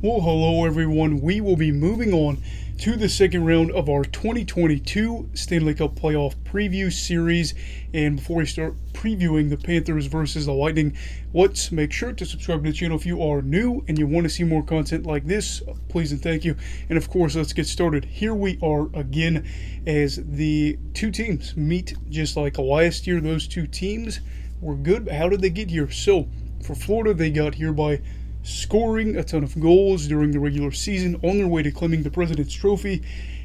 Well, hello everyone. We will be moving on to the second round of our 2022 Stanley Cup Playoff Preview Series. And before we start previewing the Panthers versus the Lightning, let's make sure to subscribe to the channel if you are new and you want to see more content like this. Please and thank you. And of course, let's get started. Here we are again as the two teams meet just like last year. Those two teams were good. How did they get here? So, for Florida, they got here by scoring a ton of goals during the regular season on their way to claiming the President's Trophy,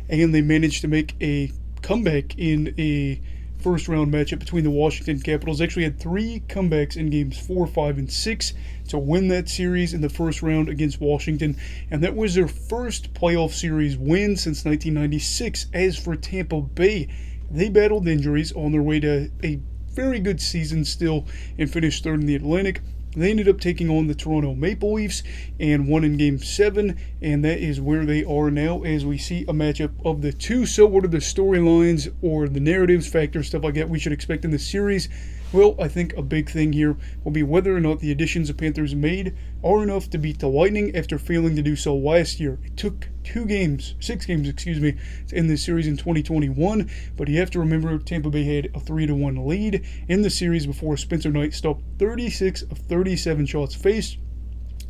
and they managed to make a comeback in a first round matchup between the Washington Capitals. They actually had 3 comebacks in games 4, 5, and 6 to win that series in the first round against Washington, and that was their first playoff series win since 1996. As for Tampa Bay, they battled injuries on their way to a very good season still and finished third in the Atlantic. They ended up taking on the Toronto Maple Leafs and won in Game 7, and that is where they are now as we see a matchup of the two. So what are the storylines or the narratives, factors, stuff like that we should expect in this series? Well, I think a big thing here will be whether or not the additions the Panthers made are enough to beat the Lightning after failing to do so last year. It took 6 games, to end this series in 2021, but you have to remember Tampa Bay had a 3-1 lead in the series before Spencer Knight stopped 36 of 37 shots faced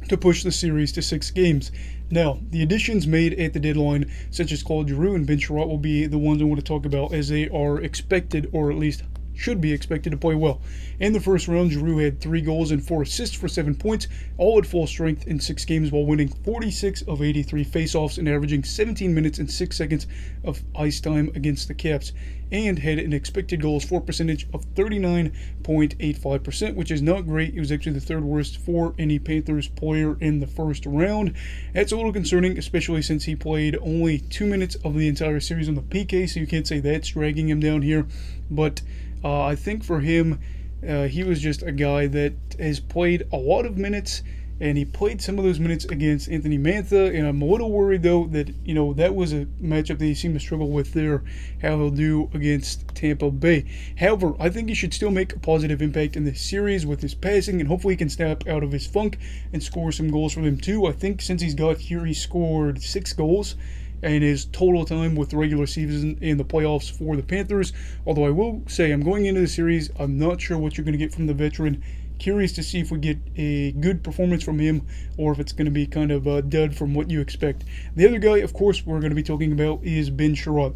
to push the series to 6 games. Now, the additions made at the deadline, such as Claude Giroux and Ben Chiarot, will be the ones I want to talk about as they are expected, or at least should be expected, to play well. In the first round, Giroux had 3 goals and 4 assists for 7 points, all at full strength in 6 games while winning 46 of 83 faceoffs and averaging 17 minutes and 6 seconds of ice time against the Caps, and had an expected goals for percentage of 39.85%, which is not great. It was actually the 3rd worst for any Panthers player in the first round. That's a little concerning, especially since he played only 2 minutes of the entire series on the PK, so you can't say that's dragging him down here. But I think for him, he was just a guy that has played a lot of minutes, and he played some of those minutes against Anthony Mantha, and I'm a little worried, though, that, that was a matchup that he seemed to struggle with there, how he'll do against Tampa Bay. However, I think he should still make a positive impact in this series with his passing, and hopefully he can snap out of his funk and score some goals for them, too. I think since he's got here, he scored 6 goals and his total time with the regular season in the playoffs for the Panthers. Although I will say, I'm going into the series, I'm not sure what you're going to get from the veteran. Curious to see if we get a good performance from him or if it's going to be kind of a dud from what you expect. The other guy, of course, we're going to be talking about is Ben Chiarot.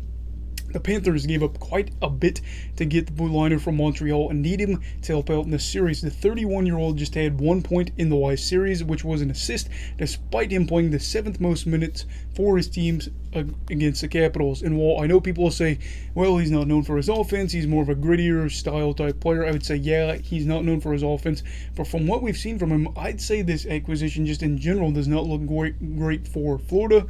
The Panthers gave up quite a bit to get the blue liner from Montreal and need him to help out in this series. The 31-year-old just had 1 point in the Wise series, which was an assist, despite him playing the 7th most minutes for his teams against the Capitals. And while I know people will say, well, he's not known for his offense, he's more of a grittier style type player, I would say, yeah, he's not known for his offense. But from what we've seen from him, I'd say this acquisition just in general does not look great for Florida.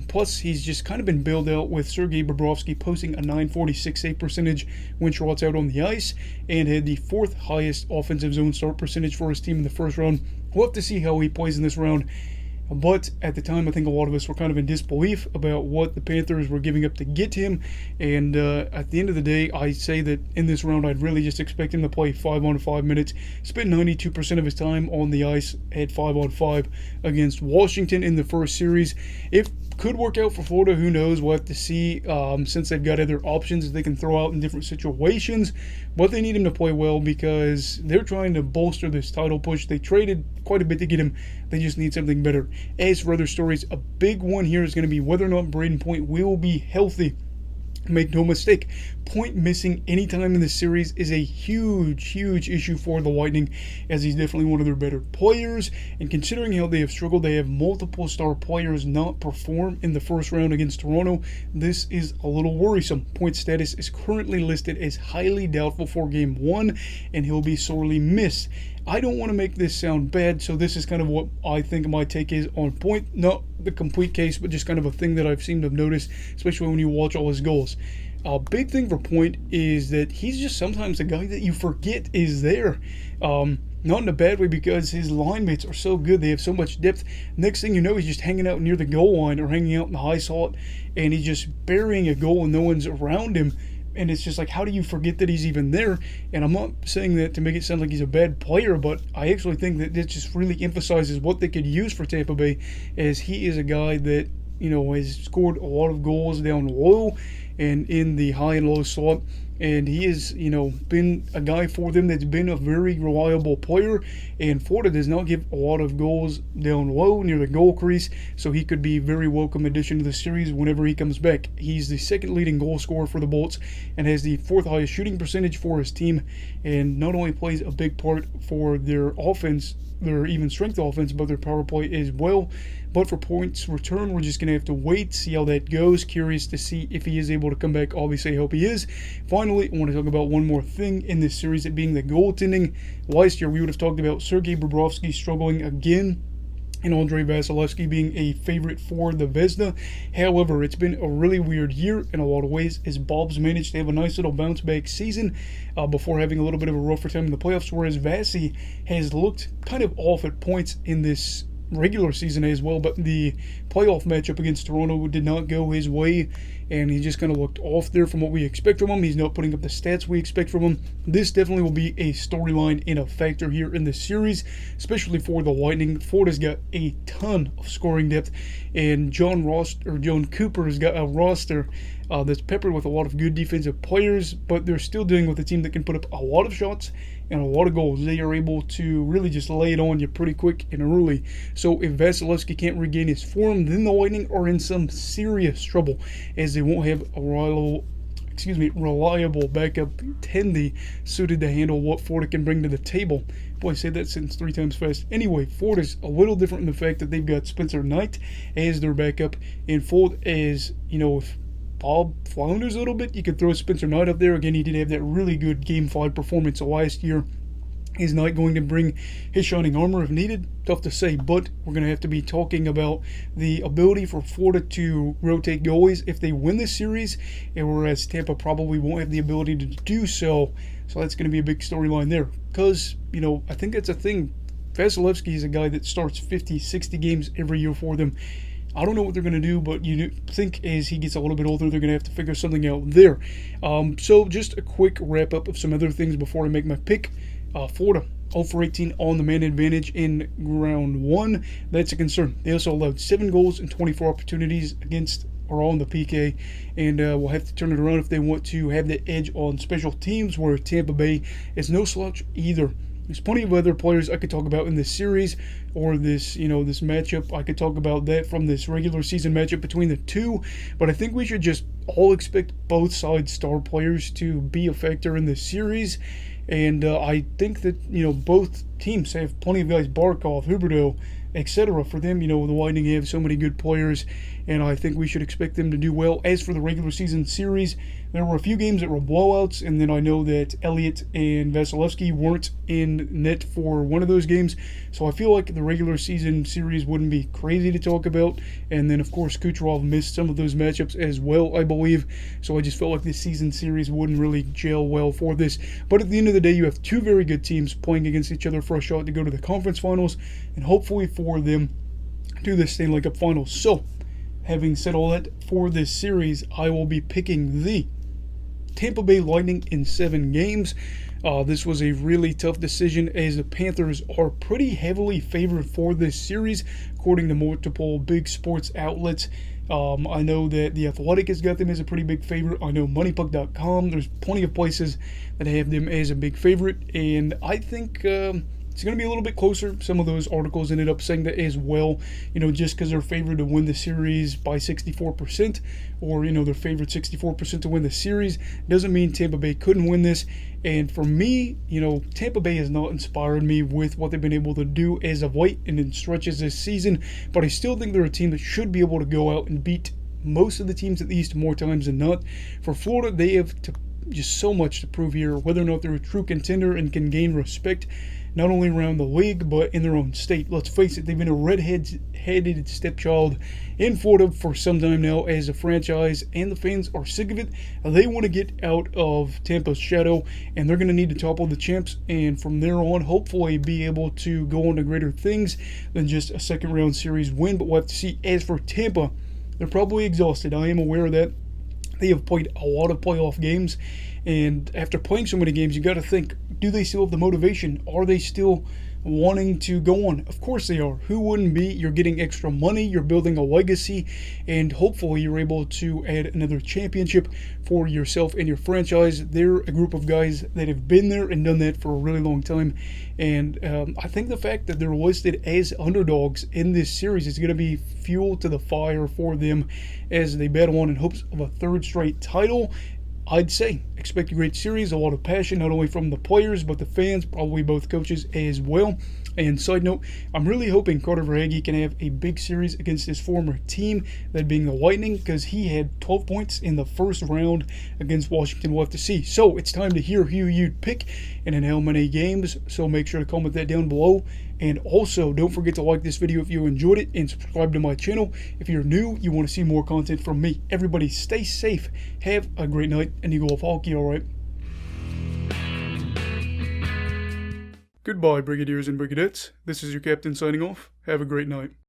Plus, he's just kind of been bailed out with Sergei Bobrovsky posting a .946 save percentage when Chiarot's out on the ice, and had the 4th highest offensive zone start percentage for his team in the first round. We'll have to see how he plays in this round. But at the time, I think a lot of us were kind of in disbelief about what the Panthers were giving up to get him. And at the end of the day, I say that in this round, I'd really just expect him to play 5-on-5 minutes, spent 92% of his time on the ice at 5-on-5 against Washington in the first series. If could work out for Florida, who knows? We'll have to see, since they've got other options they can throw out in different situations. But they need him to play well because they're trying to bolster this title push. They traded quite a bit to get him. They just need something better. As for other stories, a big one here is going to be whether or not Brayden Point will be healthy. Make no mistake, Point missing any time in the series is a huge issue for the Lightning, as he's definitely one of their better players. And considering how they have struggled, they have multiple star players not perform in the first round against Toronto. This is a little worrisome. Point status is currently listed as highly doubtful for Game 1, and he'll be sorely missed. I don't want to make this sound bad, so this is kind of what I think my take is on Point. Not the complete case, but just kind of a thing that I've seemed to have noticed, especially when you watch all his goals. A big thing for Point is that he's just sometimes a guy that you forget is there. Not in a bad way, because his line mates are so good. They have so much depth. Next thing you know, he's just hanging out near the goal line or hanging out in the high slot, and he's just burying a goal and no one's around him. And it's just like, how do you forget that he's even there? And I'm not saying that to make it sound like he's a bad player, but I actually think that it just really emphasizes what they could use for Tampa Bay, as he is a guy that, has scored a lot of goals down low and in the high and low slot. And he has, been a guy for them that's been a very reliable player. And Florida does not give a lot of goals down low near the goal crease, so he could be a very welcome addition to the series whenever he comes back. He's the second leading goal scorer for the Bolts and has the fourth highest shooting percentage for his team, and not only plays a big part for their offense, their even strength offense, but their power play as well. But for points return, we're just going to have to wait, see how that goes. Curious to see if he is able to come back. Obviously, I hope he is. Finally, I want to talk about one more thing in this series, it being the goaltending. Last year, we would have talked about Sergei Bobrovsky struggling again and Andrei Vasilevsky being a favorite for the Vezina. However, it's been a really weird year in a lot of ways, as Bob's managed to have a nice little bounce-back season before having a little bit of a rougher time in the playoffs, whereas Vasi has looked kind of off at points in this regular season as well, but the playoff matchup against Toronto did not go his way, and he just kind of looked off there from what we expect from him. He's not putting up the stats we expect from him. This definitely will be a storyline and a factor here in the series, especially for the Lightning. Florida's got a ton of scoring depth, and John Cooper has got a roster that's peppered with a lot of good defensive players, but they're still dealing with a team that can put up a lot of shots and a lot of goals. They are able to really just lay it on you pretty quick and early. So if Vasilevsky can't regain his form, then the Lightning are in some serious trouble, as they won't have a reliable backup Tendy suited to handle what Florida can bring to the table. Boy, I said that sentence 3 times fast. Anyway, Florida's a little different in the fact that they've got Spencer Knight as their backup, and Florida as, if Bob flounders a little bit, you could throw Spencer Knight up there. Again, he did have that really good Game 5 performance last year. Is Knight going to bring his shining armor if needed? Tough to say, but we're going to have to be talking about the ability for Florida to rotate goalies if they win this series, and whereas Tampa probably won't have the ability to do so. So that's going to be a big storyline there, because, I think that's a thing. Vasilevsky is a guy that starts 50, 60 games every year for them. I don't know what they're going to do, but you think as he gets a little bit older, they're going to have to figure something out there. So just a quick wrap-up of some other things before I make my pick. Florida, 0 for 18 on the man advantage in round 1. That's a concern. They also allowed 7 goals and 24 opportunities against or on the PK, and we'll have to turn it around if they want to have the edge on special teams, where Tampa Bay is no slouch either. There's plenty of other players I could talk about in this series, or this, this matchup. I could talk about that from this regular season matchup between the two, but I think we should just all expect both sides' star players to be a factor in this series. And I think that, both teams have plenty of guys, Barkov, Huberdeau, etc. For them, the Lightning have so many good players, and I think we should expect them to do well. As for the regular season series, there were a few games that were blowouts, and then I know that Elliott and Vasilevsky weren't in net for one of those games, so I feel like the regular season series wouldn't be crazy to talk about. And then, of course, Kucherov missed some of those matchups as well, I believe, so I just felt like this season series wouldn't really gel well for this. But at the end of the day, you have two very good teams playing against each other for a shot to go to the conference finals, and hopefully for them to the Stanley Cup finals. So, having said all that, for this series, I will be picking the Tampa Bay Lightning in 7 games. This was a really tough decision, as the Panthers are pretty heavily favored for this series, according to multiple big sports outlets. I know that The Athletic has got them as a pretty big favorite. I know MoneyPuck.com, there's plenty of places that have them as a big favorite, and I think it's going to be a little bit closer. Some of those articles ended up saying that as well, just because they're favored to win the series by 64%, or, they're favored 64% to win the series, doesn't mean Tampa Bay couldn't win this. And for me, Tampa Bay has not inspired me with what they've been able to do as of late and in stretches this season, but I still think they're a team that should be able to go out and beat most of the teams at the East more times than not. For Florida, they have just so much to prove here, whether or not they're a true contender and can gain respect not only around the league, but in their own state. Let's face it, they've been a red-headed stepchild in Florida for some time now as a franchise, and the fans are sick of it. They want to get out of Tampa's shadow, and they're going to need to topple the champs, and from there on, hopefully be able to go on to greater things than just a second-round series win. But we'll have to see. As for Tampa, they're probably exhausted. I am aware of that. They have played a lot of playoff games, and after playing so many games, you got to think, do they still have the motivation? Are they still wanting to go on? Of course they are. Who wouldn't be? You're getting extra money, you're building a legacy, and hopefully you're able to add another championship for yourself and your franchise. They're a group of guys that have been there and done that for a really long time, and I think the fact that they're listed as underdogs in this series is going to be fuel to the fire for them as they battle on in hopes of a third straight title. I'd say expect a great series, a lot of passion, not only from the players, but the fans, probably both coaches as well. And side note, I'm really hoping Carter Verhaeghe can have a big series against his former team, that being the Lightning, because he had 12 points in the first round against Washington. We'll have to see. So it's time to hear who you'd pick and in how many games. So make sure to comment that down below. And also, don't forget to like this video if you enjoyed it, and subscribe to my channel if you're new, you want to see more content from me. Everybody stay safe, have a great night, and you go off hockey, alright? Goodbye, Brigadiers and Brigadettes. This is your captain signing off. Have a great night.